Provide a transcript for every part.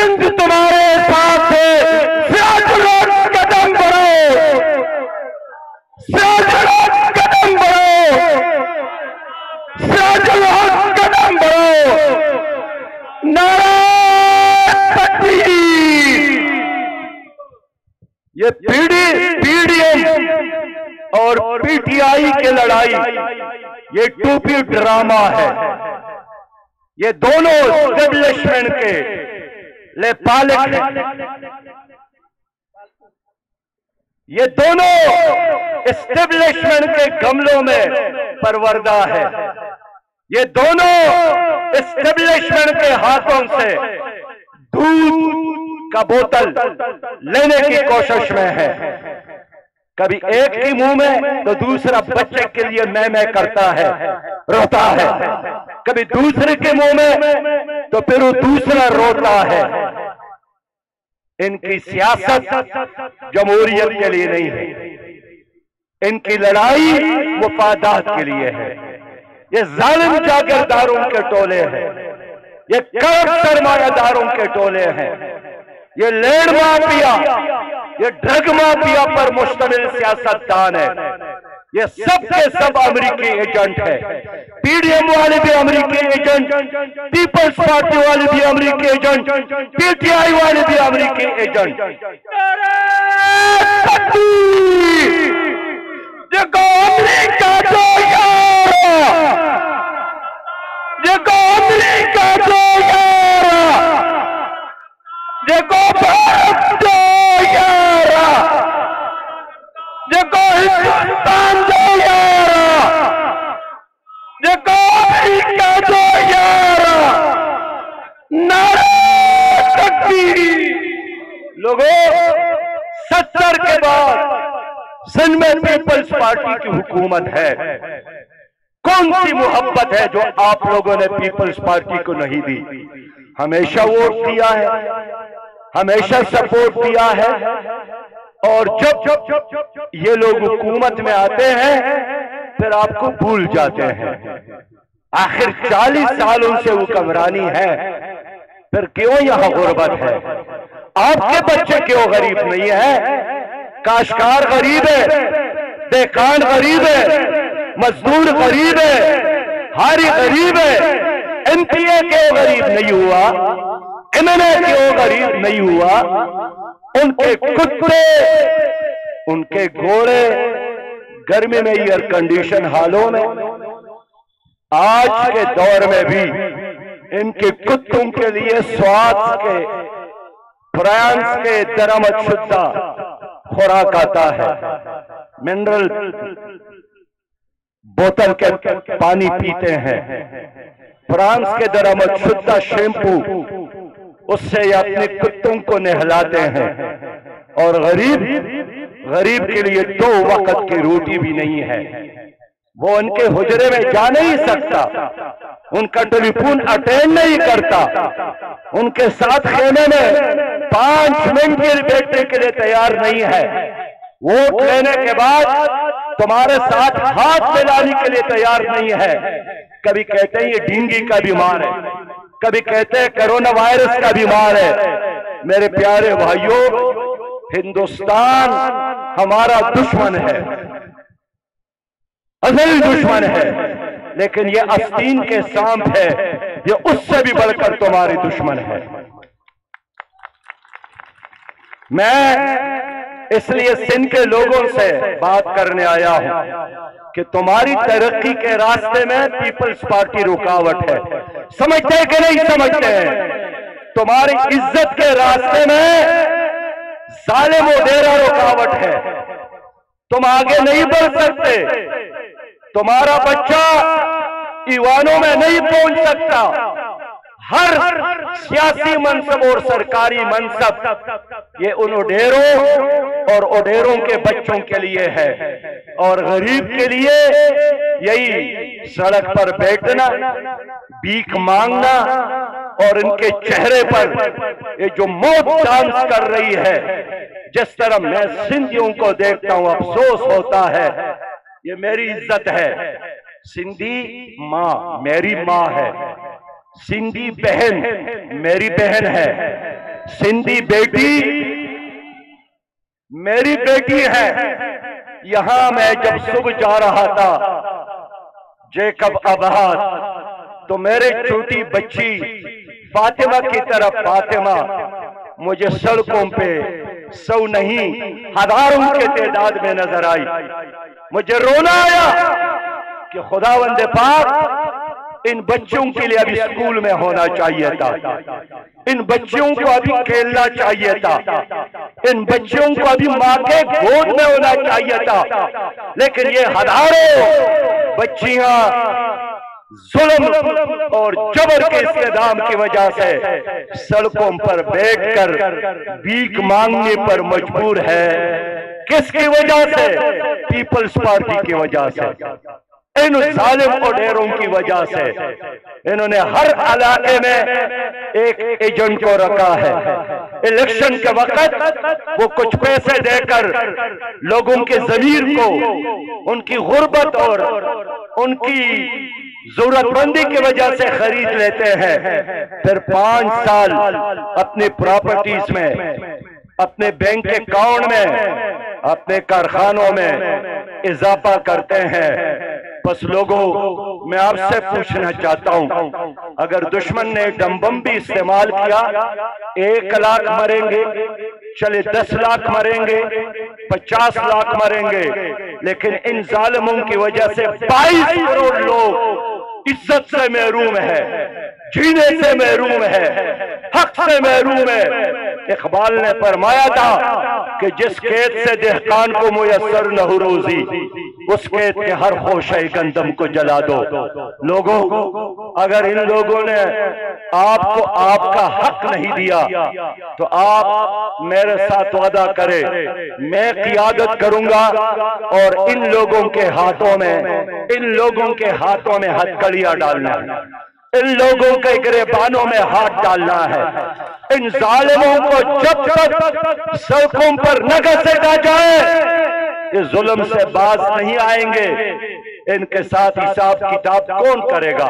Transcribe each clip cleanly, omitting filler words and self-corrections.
सिंध तुम्हारे साथ है, सियासत कदम बढ़ो, सियासत कदम बढ़ो, सियासत कदम बढ़ो। नारा तकबीर। ये पीडीएम और पीटीआई की लड़ाई ये टूपी ड्रामा है। ये दोनों एस्टेब्लिशमेंट के लेपालिक हैं। ये दोनों एस्टेब्लिशमेंट के गमलों में परवरदा है। ये दोनों एस्टेब्लिशमेंट के हाथों से दूध का बोतल लेने की कोशिश में है। कभी एक के मुंह में तो दूसरा बच्चे के लिए मैं करता है, रोता है। कभी दूसरे के मुंह में तो फिर वो दूसरा रोता है। इनकी सियासत जमहूरियत के लिए नहीं है, इनकी लड़ाई वफादात के लिए है। ये जालिम जागीरदारों के टोले हैं, ये करप्ट सरमायादारों के टोले हैं, ये लैंड माफिया, ये ड्रग माफिया पर मुश्तमिल सियासतदान है। ये सब के सब अमेरिकी एजेंट है। पीडीएम वाले भी अमेरिकी एजेंट, पीपल्स पार्टी वाले भी अमेरिकी एजेंट, पीटीआई वाले भी अमेरिकी एजेंट। देखो अमेरिका दो यार, देखो अमेरिका दो यार, देखो भारत दो यार, देखो हिंदुस्तान दो यार, देखो अमेरिका दो यार। नारा तकबीर। लोगों 70 के बाद सिंध में पीपल्स पार्टी की हुकूमत है। कौन सी मोहब्बत है जो आप लोगों ने पीपल्स पार्टी को नहीं दी? हमेशा वोट दिया है, हमेशा सपोर्ट दिया है। और जब ये लोग हुकूमत में आते हैं फिर आपको भूल जाते हैं। आखिर 40 सालों से हुक्मरानी है, फिर क्यों यहां गुर्बत है? आपके बच्चे क्यों गरीब नहीं है? काश्तकार गरीब है, देखान गरीब है, मजदूर गरीब है, हारी गरीब है। एमपीए क्यों गरीब नहीं हुआ? एमएनए क्यों गरीब नहीं हुआ? उनके कुत्ते, उनके घोड़े गर्मी में एयर कंडीशन हालों में, आज के दौर में भी इनके कुत्तों के लिए स्वाद के फ्रांस के दरामद शुद्धा खुराक आता है। मिनरल बोतल के पानी पीते हैं, फ्रांस के दरामद शुद्धा शैम्पू, उससे ये अपने कुत्तों को नहलाते हैं। और गरीब के लिए 2 वक्त की रोटी भी नहीं है। वो उनके हुजरे में जा नहीं सकता, उनका टेलीफोन अटेंड नहीं करता, उनके साथ खेने में 5 मिनट के बैठने के लिए तैयार नहीं है। वोट लेने के बाद तुम्हारे साथ हाथ मिलाने के लिए तैयार नहीं है। कभी कहते हैं ये डेंगू का बीमार है, कभी कहते हैं कोरोना वायरस का बीमार है। मेरे प्यारे भाइयों, हिंदुस्तान हमारा दुश्मन है, असल दुश्मन है, लेकिन ये आस्तीन के सांप है, ये उससे भी बढ़कर तुम्हारी दुश्मन है। मैं इसलिए सिंध के लोगों से बात करने आया हूं कि तुम्हारी तरक्की के रास्ते में पीपल्स पार्टी रुकावट है। समझते हैं कि नहीं समझते हैं? तुम्हारी इज्जत के रास्ते में जालिम ओडेरा रुकावट है। तुम आगे नहीं बढ़ सकते, तुम्हारा बच्चा ईवानों में नहीं पहुंच सकता। हर सियासी मनसब और सरकारी मनसब ये उन ओडेरों और ओडेरों के बच्चों के लिए है, और गरीब के लिए यही सड़क पर बैठना, भीख मांगना, और इनके चेहरे पर ये जो मौत डांस कर रही है, जिस तरह मैं सिंधियों को देखता हूं अफसोस होता है। ये मेरी इज्जत है। सिंधी माँ मेरी माँ है, सिंधी बहन मेरी बहन है, सिंधी बेटी मेरी बेटी है। यहां मैं जब सुबह जा रहा था जेकब आबाद, तो मेरे छोटी बच्ची फातिमा की तरफ फातिमा मुझे सड़कों पे 100 नहीं हजारों के तादाद में नजर आई। मुझे रोना आया कि खुदावंद पाक इन बच्चों के लिए अभी स्कूल में होना चाहिए था, इन बच्चों को अभी खेलना चाहिए था, इन बच्चों को अभी मां के गोद में होना चाहिए था। लेकिन ये हजारों बच्चियां जुल्म और जबर के इस्तेमाल की वजह से सड़कों पर बैठकर भीख मांगने पर मजबूर है। किसकी वजह से? पीपल्स पार्टी की वजह से, इन जालिम ओडेरों की वजह से। इन्होंने हर इलाके में एक एजेंट को रखा है। इलेक्शन के वक्त वो कुछ पैसे देकर लोगों के ज़मीर को, उनकी गुर्बत और उनकी जरूरतमंदी की वजह से खरीद लेते हैं। फिर 5 साल अपनी प्रॉपर्टीज में, अपने बैंक अकाउंट में, अपने कारखानों में इजाफा करते हैं। बस लोगों, मैं आपसे पूछना चाहता हूं, अगर दुश्मन ने डम बम भी इस्तेमाल किया, 1 लाख मरेंगे, चले 10 लाख मरेंगे, 50 लाख मरेंगे, लेकिन इन जालिमों की वजह से 22 करोड़ लोग इज्जत से महरूम है, जीने से महरूम है, हक से महरूम है। इकबाल ने फरमाया था कि जिस खेत से देहकान को मुयस्सर न हो रोजी, उस खेत के हर खोशे गंदम को जला दो। लोगों, अगर इन लोगों ने आपको आपका हक नहीं दिया तो आप मेरे साथ वादा करें, मैं क़ियादत करूंगा और इन लोगों के हाथों में हथकड़ियां डालना है, इन लोगों के गिरबानों में हाथ डालना है। इन जालिमों को जब तक सड़कों पर न घसीटा जाए, ये जुल्म से बाज नहीं आएंगे। इनके साथ हिसाब किताब कौन करेगा?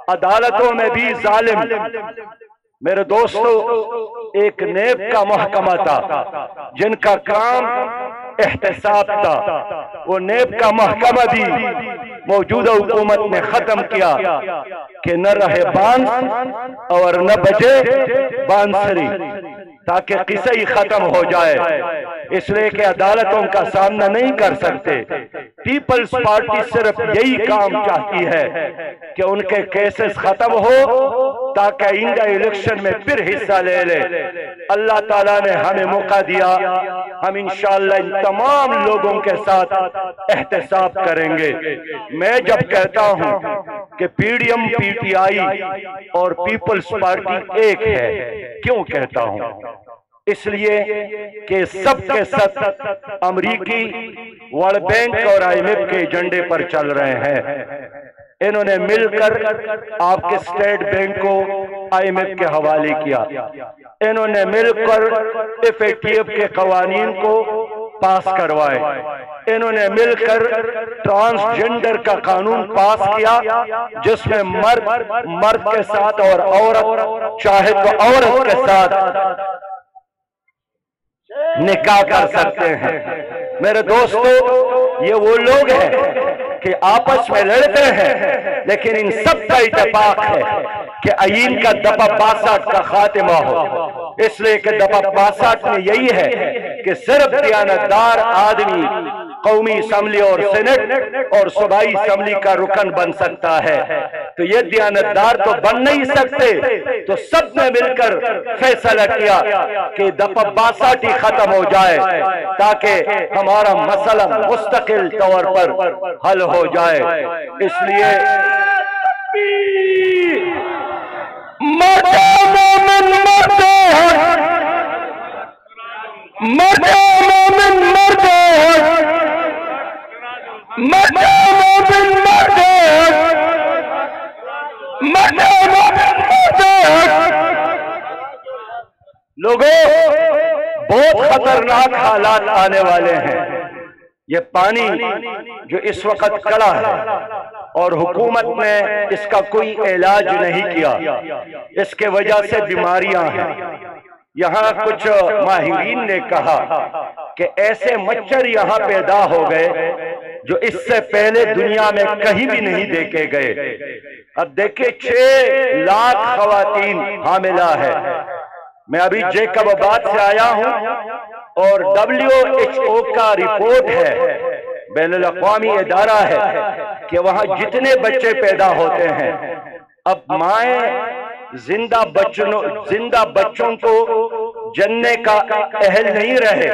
अदालतों में भी जालिम। मेरे दोस्तों, एक नेब का महकमा था जिनका काम एहतसाब था। वो नेब का महकमा भी मौजूदा हुकूमत ने खत्म किया कि न रहे बांस और न बजे बांसुरी, ताकि किस्सा ही खत्म हो जाए। इसलिए कि अदालतों का सामना नहीं कर सकते। पीपल्स पार्टी सिर्फ यही काम चाहती है कि उनके केसेस खत्म हो ताकि आइंदा इलेक्शन में फिर हिस्सा ले ले। अल्लाह ताला ने हमें मौका दिया, हम इंशाअल्लाह इन तमाम लोगों के साथ एहतसाब करेंगे। मैं जब कहता हूं कि पीडीएम, पीटीआई और पीपल्स पार्टी एक है, क्यों कहता हूं? इसलिए कि सब के सब अमरीकी वर्ल्ड बैंक और IMF के एजेंडे पर चल रहे हैं। इन्होंने मिलकर आपके स्टेट बैंक को IMF के हवाले किया। इन्होंने मिलकर FATF के कवानीन को पास करवाए। इन्होंने मिलकर ट्रांसजेंडर का कानून पास किया, जिसमें मर्द के साथ और औरत चाहे तो औरत के साथ निकाह कर सकते हैं। मेरे दोस्तों, ये वो लोग हैं कि आपस में लड़ते हैं, लेकिन इन सब का इत्तेफाक है कि आईन का दफा 62 का खात्मा हो। इसलिए कि दफा 62 में यही है कि सिर्फ दियानतदार आदमी कौमी असम्बली और सेनेट और सूबाई असम्बली का रुकन बन सकता है। तो ये दियानतदार तो बन नहीं सकते। तो सब ने मिलकर फैसला किया कि दफा 62 ही खत्म हो जाए ताकि हमारा मसला मुस्तकिल तौर पर हल हो जाए। इसलिए मरते मोमिन मरते हैं, मरते मोमिन मरते हैं, मरते मोमिन मरते हैं, मरते मोमिन मरते हैं। लोगों, बहुत खतरनाक हालात आने वाले हैं। ये पानी जो इस वक्त खड़ा है और हुकूमत ने इसका कोई इलाज नहीं किया, इसके वजह से बीमारियां हैं। यहाँ कुछ माहिरीन ने कहा कि ऐसे मच्छर यहाँ पैदा हो गए जो इससे पहले दुनिया में कहीं भी नहीं देखे गए। अब देखिए 6 लाख खवातीन हामिला है। मैं अभी जैकबाबाद से आया हूं और WHO का रिपोर्ट है, बैनुल अक़वामी इदारा है, कि वहां जितने बच्चे पैदा होते हैं, अब माएँ जिंदा बच्चों को जन्ने का अहल नहीं रहे,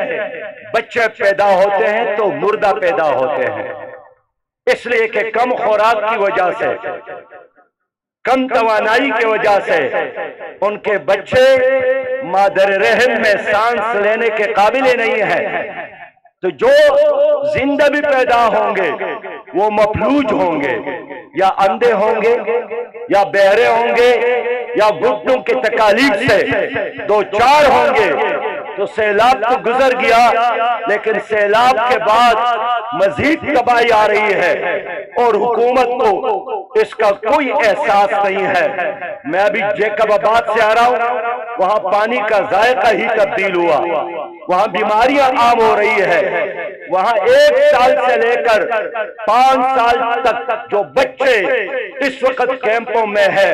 बच्चे पैदा होते हैं तो मुर्दा पैदा होते हैं, इसलिए कि कम खुराक की वजह से, कम तवानाई की वजह से उनके बच्चे मादर रहम में सांस लेने के काबिल नहीं है। तो जो जिंदा भी पैदा होंगे वो मफलूज होंगे, या अंधे होंगे, या बहरे होंगे, या घुटनों की तकालीफ से 2-4 होंगे। तो सैलाब तो गुजर गया, लेकिन सैलाब के बाद मजीद तबाही आ रही है और हुकूमत को इसका कोई एहसास नहीं है। मैं अभी जैकबाबाद से आ रहा हूं, वहां पानी का जायका ही तब्दील हुआ, वहां बीमारियां आम हो रही है। वहां 1 साल से लेकर 5 साल तक जो बच्चे इस वक्त कैंपों में है,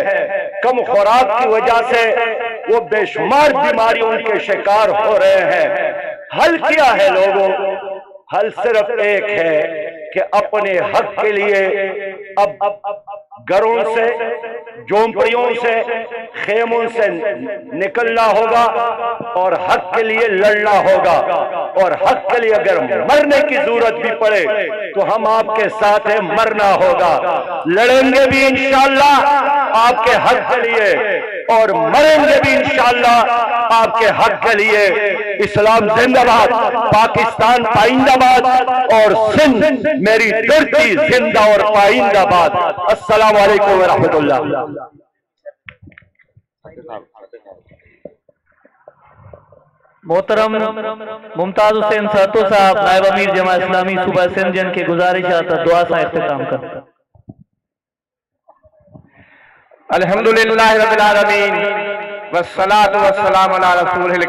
कम खुराक की वजह से वो बेशुमार बीमारियों के शिकार हो रहे हैं। हल क्या है लोगों? हल सिर्फ एक है कि अपने हक के लिए अब घरों से, झोंपड़ियों से, खेमों से निकलना होगा और हक के लिए लड़ना होगा। और हक के लिए अगर मरने की जरूरत भी पड़े तो हम आपके साथ हैं, मरना होगा। लड़ेंगे भी इंशाअल्लाह आपके हक के लिए और मरेंगे भी इंशाअल्लाह आपके हक के लिए। इस्लाम जिंदाबाद, पाकिस्तान पाइंदाबाद और सिंध मेरी धरती जिंदा और पाइंदाबाद। अस्सलाम वालेकुम व रहमतुल्लाह। मोहतरम मुमताज हुसैन सहतो साहब नायब अमीर जमा इस्लामी सूबा सिंध जन के गुजारिश आता दुआ से इख्तिताम करता। अल्हम्दुलिल्लाहि रब्बिल आलमीन वस्सलातु वस्सलामु अला रसूलिल